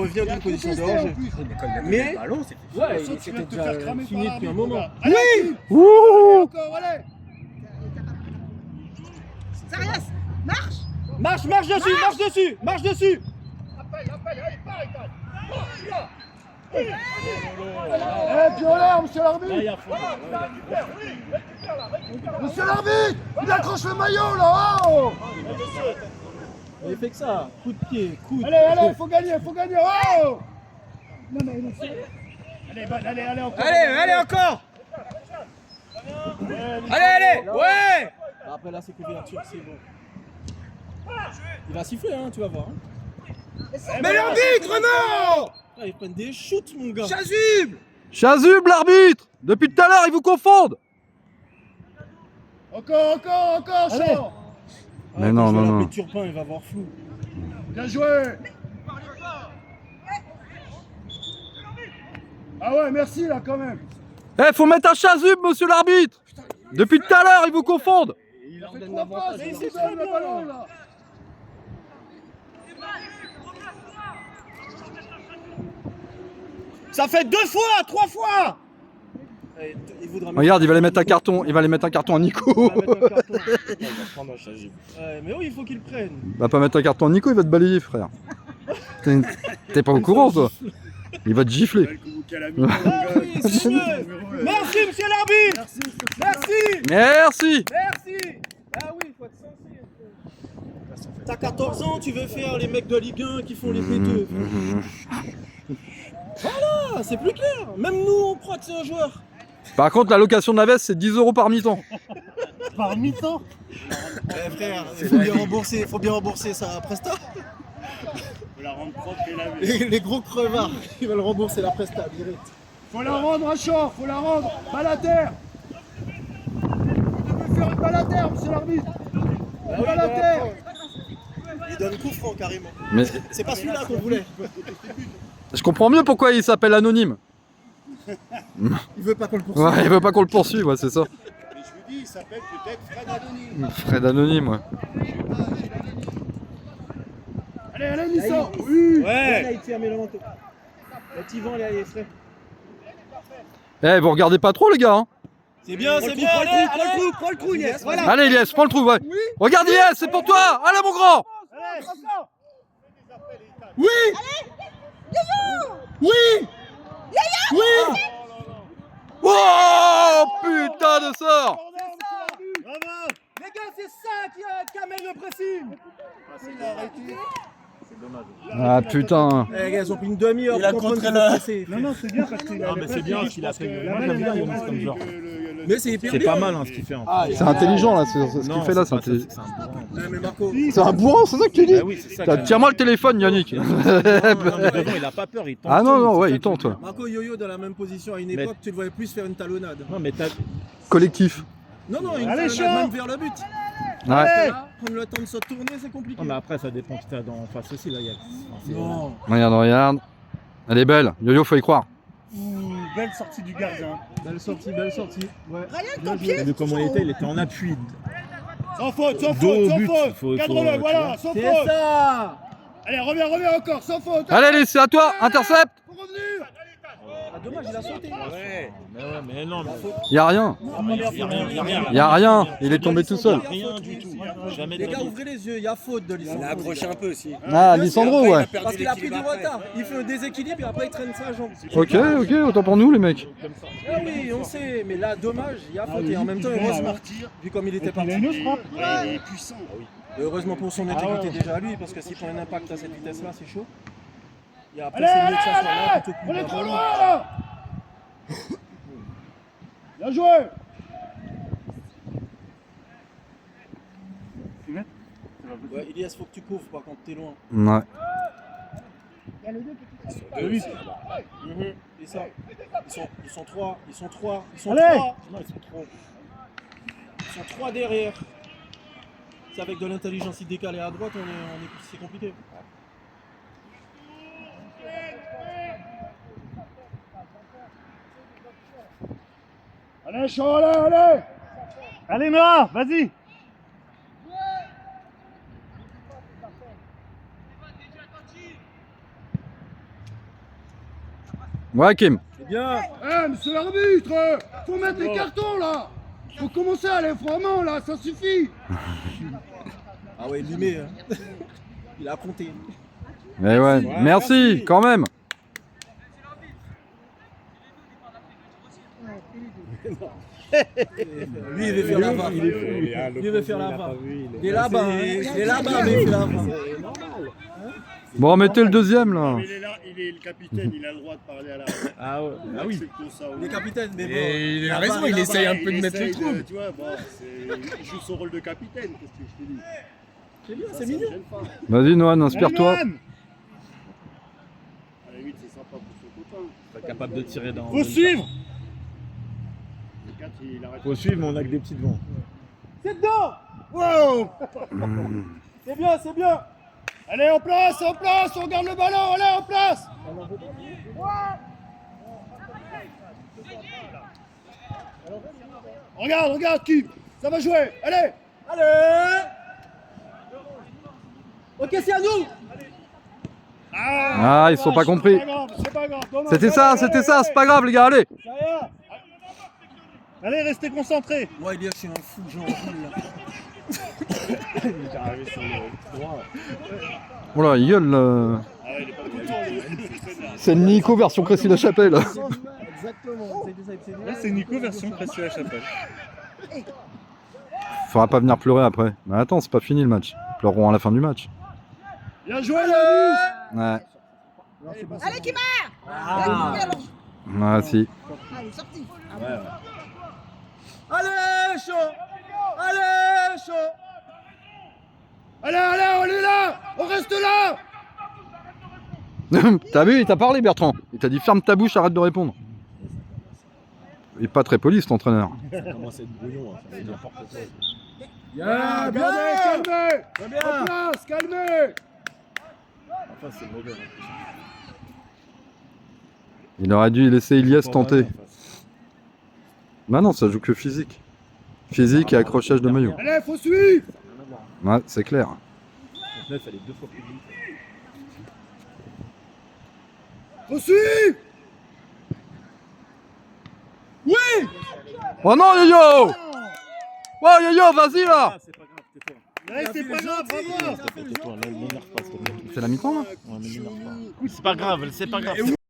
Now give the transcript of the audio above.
revient d'une position de hors-jeu. Mais, ouais, c'était déjà fini depuis un moment. Oui. Ouh. Encore, allez. Zarias, marche. Marche dessus. Eh, pied en l'air, monsieur l'arbitre. Monsieur l'arbitre, il accroche le maillot là. Oh. Il fait que ça, coup de pied, coup de... Allez, faut gagner. Oh. Non, mais Allez, encore. Allez, encore. Allez, ouais. Après là, c'est couverture, c'est bon. Il va siffler, hein, tu vas voir. Mais l'arbitre, non. Ah, ils prennent des shoots, mon gars. Chasuble, l'arbitre. Depuis tout à l'heure, ils vous confondent. Encore, Champ. Mais non. L'arbitre Turpin, il va avoir flou. Bien joué. Ah ouais, merci là quand même. Eh, faut mettre un chasuble, monsieur l'arbitre. Depuis tout à l'heure, ils vous confondent. Il leur Ça fait donne 3 passes, l'avantage. mais il donne le ballon là. Ça fait 2 fois, 3 fois. Il voudra Regarde, il va les mettre un carton. Il va les mettre un carton à Nico. Mais oui, il faut qu'il prenne. Va pas mettre un carton à Nico, il va te balayer, frère. T'es pas au courant, toi. Il va te gifler. Ah oui, c'est mieux. Merci, monsieur l'arbitre. Merci. Ah oui, il faut être sensé. T'as 14 ans, tu veux faire les mecs de Ligue 1 qui font les péteux. Voilà, c'est plus clair. Même nous, on croit que c'est un joueur. Par contre, la location de la veste, c'est 10 € par mi-temps. Par mi-temps. Frère, il faut bien rembourser sa presta. Faut la rendre propre et laver. Les gros crevards, ils veulent rembourser la presta direct. Faut la rendre à Champ, faut la rendre. Balle à terre. Vous devez faire une balle à terre, monsieur l'arbitre. Une balle à terre. Il donne coup franc carrément. Mais C'est pas celui-là qu'on voulait. je comprends mieux pourquoi il s'appelle Anonyme. Il veut pas qu'on le poursuive. Ouais, il veut pas qu'on le poursuive, ouais, c'est ça. Mais je vous dis, il s'appelle peut-être Fred Anonyme. Fred Anonyme, ouais. Allez, Nissan. Oui. Ouais. Là, il tire Mélenchon. Le petit vent, là, il est frais. Eh, vous regardez pas trop, les gars. Hein. C'est bien. Prends le trou, Yes. Voilà. Allez, Elias, prends le trou, ouais. Regarde, Elias, c'est pour toi. Allez, mon grand. Oui. Oh, putain de sort. Bravo. Les gars, c'est ça qui amène le pressing. Ah, putain. Les gars, ils ont pris une demi-heure pour comprendre qu'il faut presser. Non, c'est bien parce qu'il Non, mais c'est bien ce qu'il a fait. Moi, j'aime bien Yonis comme genre. Mais c'est hyper C'est bien. pas mal hein, ce qu'il fait. En fait. C'est intelligent, là, ce qu'il fait là. c'est pas ça, C'est c'est un bourrin. Ouais, mais Marco, c'est un bourrin, c'est ça que tu dis. Bah oui, c'est ça. que j'aime. Tiens-moi le téléphone, Yannick. Non, mais devant, il a pas peur, il tente. Ah non, tout, non, c'est ouais, ça il que je veux tente. Ouais. dire. Marco Yo-Yo dans la même position à une Mais- époque, tu le voyais plus faire une talonnade. Non, mais t'as. Collectif. Non, une Allez, talonnade Champ. même vers le but. Ouais. Là, prendre le temps de se tourner, c'est compliqué. Non, mais après, ça dépend qui t'as en face aussi. Là, il y a... c'est- Non. Regarde. Elle est belle. Yo-yo, faut y croire. Belle sortie du gardien. Belle sortie. Ouais. Rien que ton pied. T'as vu comment il était? Il était en appui. Sans faute, Dos au but, faut- Cadre-le, tu voilà, vois. sans C'est faute. ça. Allez, reviens encore, sans faute. Allez, c'est à toi. Intercept. Faut revenir. Ah, dommage, il a sauté. Ouais, mais non, mais Y a rien. Y a rien. Il est tombé tout seul. rien du tout. Jamais de Les la gars, vie. ouvrez les yeux, il y a faute de Lissandro. Il a accroché un peu aussi. Ah, Lissandro, ouais. Parce qu'il a pris du retard. Il fait un déséquilibre et après il traîne sa jambe. Ok, autant pour nous, les mecs. Ah oui, on sait, mais là, dommage, il y a faute et en même temps, heureusement, vu comme il était parti. Il a une frappe. Il est puissant. Et heureusement pour son intégrité déjà à lui, parce que s'il prend un impact à cette vitesse-là, c'est chaud. Et après, Allez, c'est mieux que ça soit là plutôt que on est le trop ballon. loin là. Bien joué. Ouais, Ilias, faut que tu couvres par contre, t'es loin. Ouais. Et ça, ils sont trois. Allez. Non, ils sont trop. Ils sont trois derrière. C'est avec de l'intelligence décalée à droite, c'est compliqué. Allez, Champ, allez. Allez, Noah, vas-y. Ouais, Kim. C'est bien. Eh, monsieur l'arbitre, faut mettre les cartons là. Faut commencer à aller vraiment là, ça suffit. Ah ouais, limé. Hein. Il a compté. Mais ouais, merci, quand même. Lui, il veut faire la barre. Lui, il veut faire la barre. Il est là-bas. Hein. Il est là-bas, mais il fait la barre. Bon, mettez le deuxième là. Il est là, il est le capitaine, il a le droit de parler à la. Ah ouais. Ah oui. Acceptons ça. Il est capitaine, mais bon. Et il a la raison, barre est il là-bas. essaye un peu de Il mettre le essaye trouble. Tu vois, bon, il joue son rôle de capitaine, qu'est-ce que je te dis. C'est bien, c'est Ça me mignon. gêne pas. Vas-y, Noan, inspire-toi. À la limite, c'est sympa pour son copain. Pas capable de tirer dans. Faut suivre. Le 4, il arrête. Faut suivre, mais on a que des petits devants. C'est dedans. Wow. C'est bien, c'est bien. Allez, en place, on garde le ballon, allez, en place. Regarde, Kim, ça va jouer, allez. Allez. Ok, c'est à nous. Ah, ils sont pas compris. C'est pas grave, dommage. C'était ça, c'est pas grave, les gars, allez. Allez, restez concentrés. Moi, il est chez un fou, genre là. Il est arrivé sur le droit. Oh là, il gueule. Ah ouais, il est pas content. C'est Nico version Crécy-la-Chapelle. Exactement. C'est Nico version Crécy la Chapelle. Faudra pas venir pleurer après. Mais attends, c'est pas fini le match. Ils pleureront à la fin du match. Bien joué, Yannis. Ouais. Allez, qui marre Ah. Ah, si. Allez, sorti. Allez, chaud. Allez, chaud. Allez, on est là, on reste là. T'as vu, il t'a parlé, Bertrand. Il t'a dit ferme ta bouche, arrête de répondre. Il est pas très poli, cet entraîneur. Ça commence à être brouillon. Ça fait n'importe quoi. Bien, regardez, calmez. En place, calmez. Enfin, c'est mauvais. Il aurait dû laisser Ilias tenter. Bah non, ça joue que physique. Physique et accrochage de maillot. Allez, faut suivre. Ouais, c'est clair. 9, elle est 2 fois plus vite. Faut suivre. Oh non, Yo-Yo. Oh, Yo-Yo, vas-y là. Ah, c'est pas grave, tais-toi. Ouais, c'est pas grave, bravo. Tais-toi, là, il m'énerve pas, s'il te plaît. C'est la mi-temps là Ouais, mais m'énerve pas. C'est pas grave, c'est pas grave.